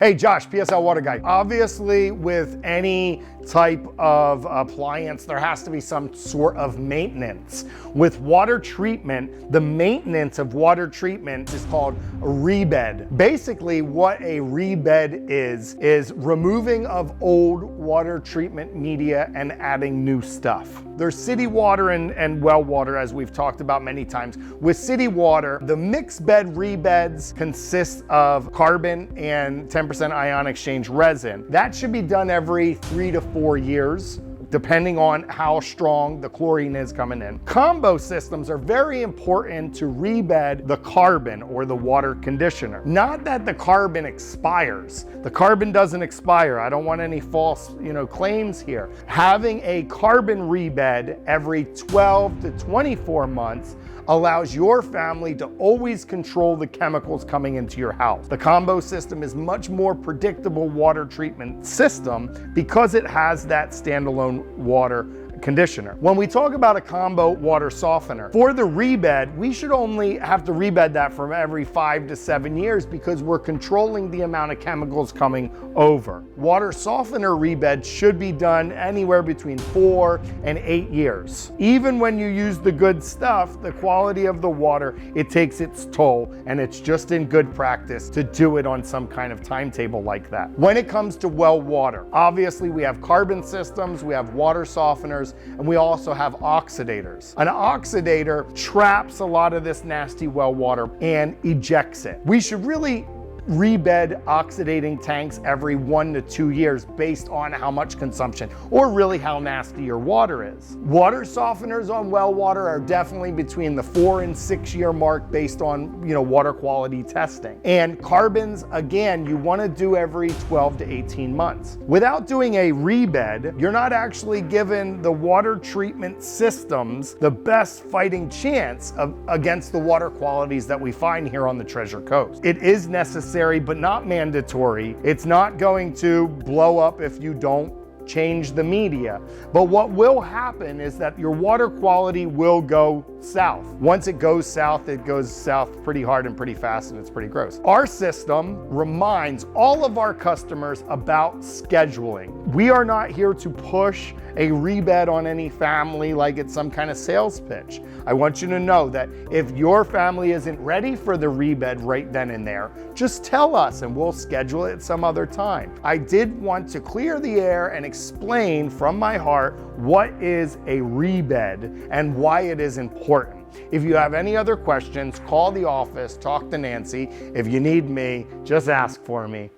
Hey, Josh, PSL Water Guy. Obviously, with any type of appliance, there has to be some sort of maintenance. With water treatment, the maintenance of water treatment is called a rebed. Basically, what a rebed is removing of old water treatment media and adding new stuff. There's city water and well water, as we've talked about many times. With city water, the mixed bed rebeds consist of carbon and 10% ion exchange resin. That should be done every 3 to 4 years, depending on how strong the chlorine is coming in. Combo systems are very important to rebed the carbon or the water conditioner. Not that the carbon expires. The carbon doesn't expire. I don't want any false, claims here. Having a carbon rebed every 12 to 24 months allows your family to always control the chemicals coming into your house. The combo system is much more predictable water treatment system because it has that standalone water conditioner. When we talk about a combo water softener, for the rebed, we should only have to rebed that from every 5 to 7 years because we're controlling the amount of chemicals coming over. Water softener rebed should be done anywhere between 4 and 8 years. Even when you use the good stuff, the quality of the water, it takes its toll, and it's just in good practice to do it on some kind of timetable like that. When it comes to well water, obviously we have carbon systems, we have water softeners, and we also have oxidators. An oxidator traps a lot of this nasty well water and ejects it. We should really rebed oxidating tanks every 1 to 2 years based on how much consumption or really how nasty your water is. Water softeners on well water are definitely between the 4 and 6 year mark based on water quality testing. And carbons, again, you want to do every 12 to 18 months. Without doing a rebed, you're not actually given the water treatment systems the best fighting chance against the water qualities that we find here on the Treasure Coast. It is necessary but not mandatory. It's not going to blow up if you don't change the media. But what will happen is that your water quality will go south. Once it goes south pretty hard and pretty fast, and it's pretty gross. Our system reminds all of our customers about scheduling. We are not here to push a rebed on any family like it's some kind of sales pitch. I want you to know that if your family isn't ready for the rebed right then and there, just tell us and we'll schedule it some other time. I did want to clear the air and explain from my heart what is a rebed and why it is important. If you have any other questions, call the office, talk to Nancy. If you need me, just ask for me.